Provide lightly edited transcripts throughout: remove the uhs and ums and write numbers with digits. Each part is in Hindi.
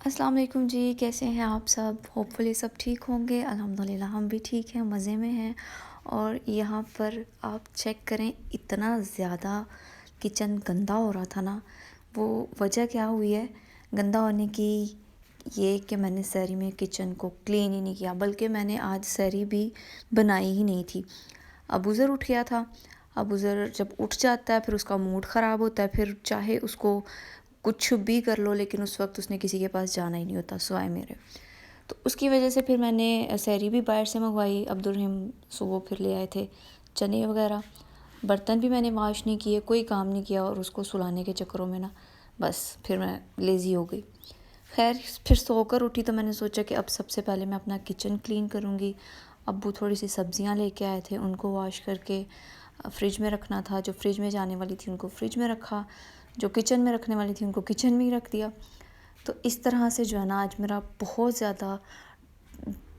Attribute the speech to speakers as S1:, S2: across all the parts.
S1: अस्सलाम वालेकुम जी, कैसे हैं आप सब? होपफुली सब ठीक होंगे। अल्हम्दुलिल्लाह हम भी ठीक हैं, मज़े में हैं। और यहाँ पर आप चेक करें, इतना ज़्यादा किचन गंदा हो रहा था ना। वो वजह क्या हुई है गंदा होने की? ये कि मैंने सहरी में किचन को क्लीन ही नहीं किया, बल्कि मैंने आज सहरी भी बनाई ही नहीं थी। अबूज़र उठ गया था। अबूज़र जब उठ जाता है फिर उसका मूड ख़राब होता है, फिर चाहे उसको कुछ भी कर लो लेकिन उस वक्त उसने किसी के पास जाना ही नहीं होता सिवाय मेरे। तो उसकी वजह से फिर मैंने सहरी भी बाहर से मंगवाई। अब्दुल सुबह फिर ले आए थे चने वगैरह। बर्तन भी मैंने वॉश नहीं किए, कोई काम नहीं किया, और उसको सुलाने के चक्करों में ना बस फिर मैं लेज़ी हो गई। खैर फिर सोकर उठी तो मैंने सोचा कि अब सबसे पहले मैं अपना किचन क्लीन करूँगी। अब्बू थोड़ी सी सब्ज़ियाँ लेके आए थे, उनको वॉश करके फ्रिज में रखना था। जो फ्रिज में जाने वाली थी उनको फ्रिज में रखा, जो किचन में रखने वाली थी उनको किचन में ही रख दिया। तो इस तरह से जो है ना आज मेरा बहुत ज़्यादा,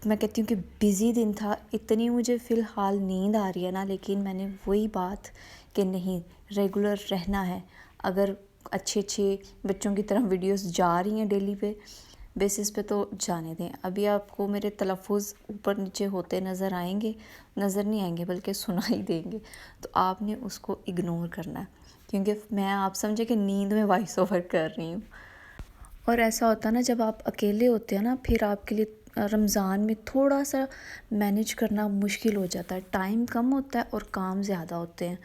S1: मैं कहती हूँ कि बिज़ी दिन था। इतनी मुझे फ़िलहाल नींद आ रही है ना, लेकिन मैंने वही बात कि नहीं, रेगुलर रहना है। अगर अच्छे अच्छे बच्चों की तरह वीडियोस जा रही हैं डेली बेसिस पे तो जाने दें। अभी आपको मेरे तलफ़ुज़ ऊपर नीचे होते नज़र आएंगे, नज़र नहीं आएंगे बल्कि सुनाई देंगे, तो आपने उसको इग्नोर करना है, क्योंकि मैं आप समझे कि नींद में वॉइस ओवर कर रही हूँ। और ऐसा होता है ना, जब आप अकेले होते हैं ना, फिर आपके लिए रमज़ान में थोड़ा सा मैनेज करना मुश्किल हो जाता है। टाइम कम होता है और काम ज़्यादा होते हैं,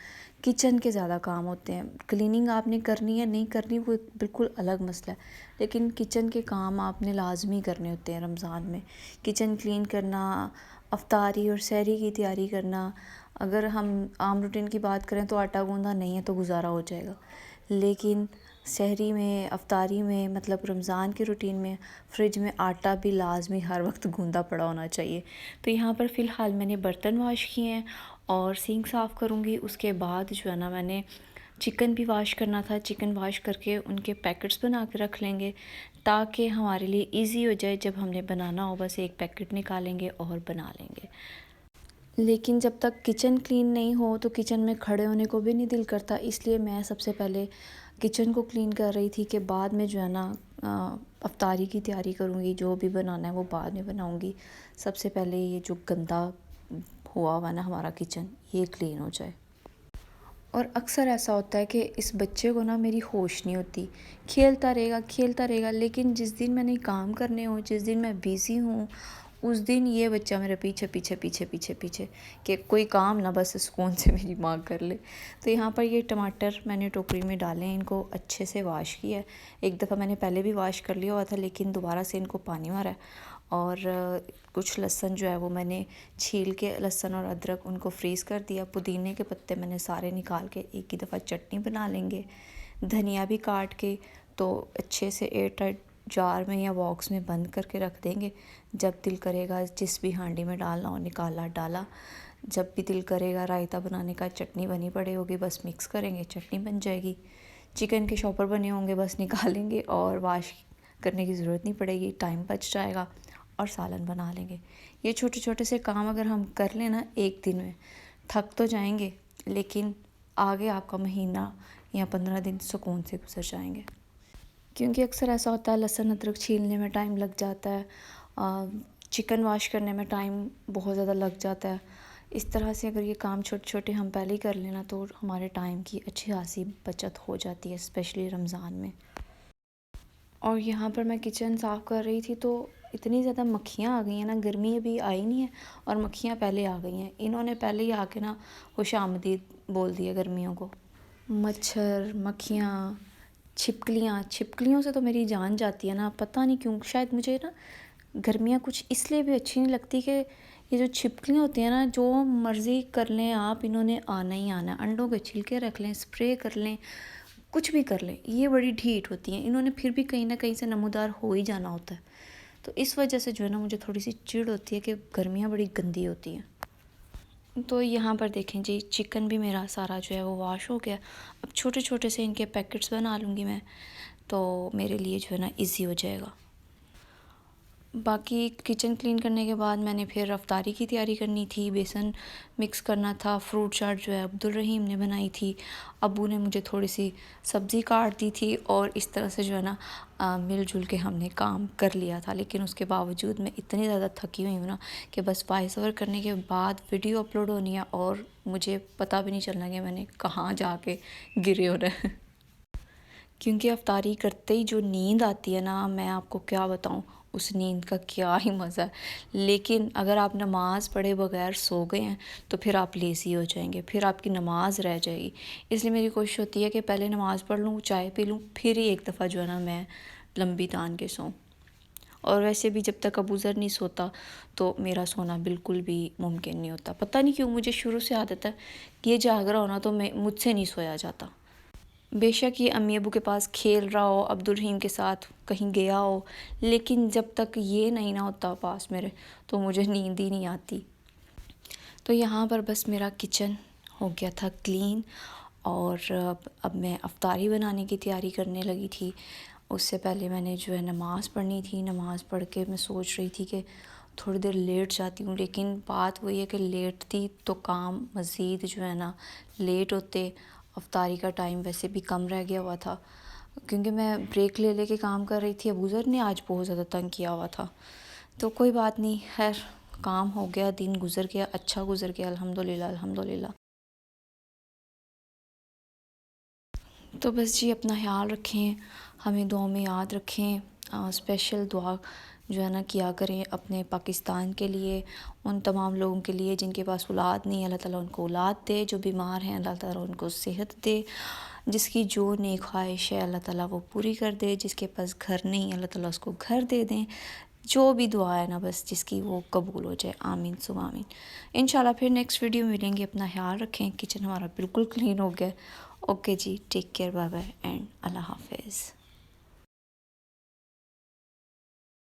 S1: किचन के ज़्यादा काम होते हैं। क्लीनिंग आपने करनी है नहीं करनी वो एक बिल्कुल अलग मसला है, लेकिन किचन के काम आपने लाजमी करने होते हैं रमज़ान में। किचन क्लीन करना, अफ्तारी और सहरी की तैयारी करना। अगर हम आम रूटीन की बात करें तो आटा गूंदा नहीं है तो गुजारा हो जाएगा, लेकिन सहरी में, अफ्तारी में, मतलब रमज़ान की रूटीन में फ्रिज में आटा भी लाजमी हर वक्त गूंदा पड़ा होना चाहिए। तो यहाँ पर फ़िलहाल मैंने बर्तन वॉश किए हैं और सिंक साफ़ करूँगी। उसके बाद जो है ना मैंने चिकन भी वॉश करना था। चिकन वॉश करके उनके पैकेट्स बना के रख लेंगे ताकि हमारे लिए इजी हो जाए। जब हमने बनाना हो बस एक पैकेट निकालेंगे और बना लेंगे। लेकिन जब तक किचन क्लीन नहीं हो तो किचन में खड़े होने को भी नहीं दिल करता, इसलिए मैं सबसे पहले किचन को क्लीन कर रही थी कि बाद में जो है ना अफ्तारी की तैयारी करूँगी। जो भी बनाना है वो बाद में बनाऊँगी। सबसे पहले ये जो गंदा हुआ हुआ ना हमारा किचन, ये क्लीन हो जाए। और अक्सर ऐसा होता है कि इस बच्चे को ना मेरी होश नहीं होती, खेलता रहेगा, लेकिन जिस दिन मैंने काम करने हो, जिस दिन मैं बिज़ी हूँ, उस दिन ये बच्चा मेरे पीछे पीछे पीछे पीछे पीछे कि कोई काम ना बस सुकून से मेरी माँ कर ले। तो यहाँ पर ये टमाटर मैंने टोकरी में डाले हैं, इनको अच्छे से वॉश किया है। एक दफ़ा मैंने पहले भी वॉश कर लिया हुआ था, लेकिन दोबारा से इनको पानी मारा है। और कुछ लहसुन जो है वो मैंने छील के, लहसुन और अदरक उनको फ्रीज़ कर दिया। पुदीने के पत्ते मैंने सारे निकाल के एक ही दफ़ा चटनी बना लेंगे। धनिया भी काट के तो अच्छे से एयर टाइट जार में या बॉक्स में बंद करके रख देंगे। जब दिल करेगा जिस भी हांडी में डालना हो निकाला डाला। जब भी दिल करेगा रायता बनाने का, चटनी बनी पड़ी होगी बस मिक्स करेंगे, चटनी बन जाएगी। चिकन के शॉपर बने होंगे बस निकालेंगे और वॉश करने की ज़रूरत नहीं पड़ेगी, टाइम बच जाएगा और सालन बना लेंगे। ये छोटे छोटे से काम अगर हम कर लें ना एक दिन में, थक तो जाएंगे लेकिन आगे आपका महीना या 15 दिन सुकून से गुजर जाएंगे। क्योंकि अक्सर ऐसा होता है लहसुन अदरक छीलने में टाइम लग जाता है, चिकन वॉश करने में टाइम बहुत ज़्यादा लग जाता है। इस तरह से अगर ये काम छोटे छोटे हम पहले ही कर लेना तो हमारे टाइम की अच्छी खासी बचत हो जाती है, स्पेशली रमज़ान में। और यहाँ पर मैं किचन साफ़ कर रही थी तो इतनी ज़्यादा मक्खियाँ आ गई हैं ना, गर्मी अभी आई नहीं है और मक्खियाँ पहले आ गई हैं। इन्होंने पहले ही आके ना खुशामदीद बोल दिया गर्मियों को। मच्छर, मक्खियाँ, छिपकलियों से तो मेरी जान जाती है ना, पता नहीं क्यों। शायद मुझे ना गर्मियाँ कुछ इसलिए भी अच्छी नहीं लगती कि ये जो छिपकलियाँ होती हैं ना, जो मर्ज़ी कर लें आप, इन्होंने आना ही आना है। अंडों के छिलके रख लें, स्प्रे कर लें, कुछ भी कर लें, ये बड़ी ढीठ होती हैं। इन्होंने फिर भी कहीं ना कहीं से नमूदार हो ही जाना होता है। तो इस वजह से जो है ना मुझे थोड़ी सी चिढ़ होती है कि गर्मियाँ बड़ी गंदी होती हैं। तो यहाँ पर देखें जी, चिकन भी मेरा सारा जो है वो वॉश हो गया। अब छोटे छोटे से इनके पैकेट्स बना लूँगी मैं, तो मेरे लिए जो है ना इजी हो जाएगा। बाकी किचन क्लीन करने के बाद मैंने फिर अफ्तारी की तैयारी करनी थी, बेसन मिक्स करना था। फ्रूट चाट जो है अब्दुल रहीम ने बनाई थी, अब्बू ने मुझे थोड़ी सी सब्ज़ी काट दी थी और इस तरह से जो है ना मिलजुल के हमने काम कर लिया था। लेकिन उसके बावजूद मैं इतनी ज़्यादा थकी हुई हूँ ना कि बस वॉइस ओवर करने के बाद वीडियो अपलोड होनी है और मुझे पता भी नहीं चलना कि मैंने कहाँ जाके गिरे हो रहा है। क्योंकि अफ्तारी करते ही जो नींद आती है ना, मैं आपको क्या बताऊँ, उस नींद का क्या ही मज़ा है। लेकिन अगर आप नमाज़ पढ़े बगैर सो गए हैं तो फिर आप लेज़ी हो जाएंगे, फिर आपकी नमाज़ रह जाएगी। इसलिए मेरी कोशिश होती है कि पहले नमाज़ पढ़ लूँ, चाय पी लूँ, फिर ही एक दफ़ा जो है ना मैं लंबी तान के सोऊँ। और वैसे भी जब तक अबूज़र नहीं सोता तो मेरा सोना बिल्कुल भी मुमकिन नहीं होता। पता नहीं क्यों मुझे शुरू से आदत है कि ये जाग रहा हो ना तो मैं मुझसे नहीं सोया जाता। बेशक ये अम्मी अबू के पास खेल रहा हो, अब्दुल रहीम के साथ कहीं गया हो, लेकिन जब तक ये नहीं ना होता पास मेरे तो मुझे नींद ही नहीं आती। तो यहाँ पर बस मेरा किचन हो गया था क्लीन और अब मैं अफ्तारी बनाने की तैयारी करने लगी थी। उससे पहले मैंने जो है नमाज़ पढ़नी थी। नमाज़ पढ़ के मैं सोच रही थी कि थोड़ी देर लेट जाती हूँ, लेकिन बात वही है कि लेटती तो काम मज़ीद जो है ना लेट होते। अफ्तारी का टाइम वैसे भी कम रह गया हुआ था क्योंकि मैं ब्रेक ले लेके काम कर रही थी। अबूज़र ने आज बहुत ज़्यादा तंग किया हुआ था। तो कोई बात नहीं, खैर काम हो गया, दिन गुज़र गया, अच्छा गुज़र गया, अल्हम्दुलिल्लाह अल्हम्दुलिल्लाह। तो बस जी अपना ख्याल रखें, हमें दुआ में याद रखें। स्पेशल दुआ जो है ना किया करें अपने पाकिस्तान के लिए, उन तमाम लोगों के लिए जिनके पास औलाद नहीं है, अल्लाह ताला उनको औलाद दे। जो बीमार हैं अल्लाह ताला उनको सेहत दे। जिसकी जो नेक ख्वाहिश है अल्लाह ताला वो पूरी कर दे। जिसके पास घर नहीं अल्लाह ताला उसको घर दे दें। जो भी दुआ है ना बस जिसकी वो कबूल हो जाए, आमीन सुम आमीन। इंशाल्लाह फिर नेक्स्ट वीडियो मिलेंगे। अपना ख्याल रखें। किचन हमारा बिल्कुल क्लीन हो गया। ओके जी, take care, bye bye and अल्लाह हाफिज़।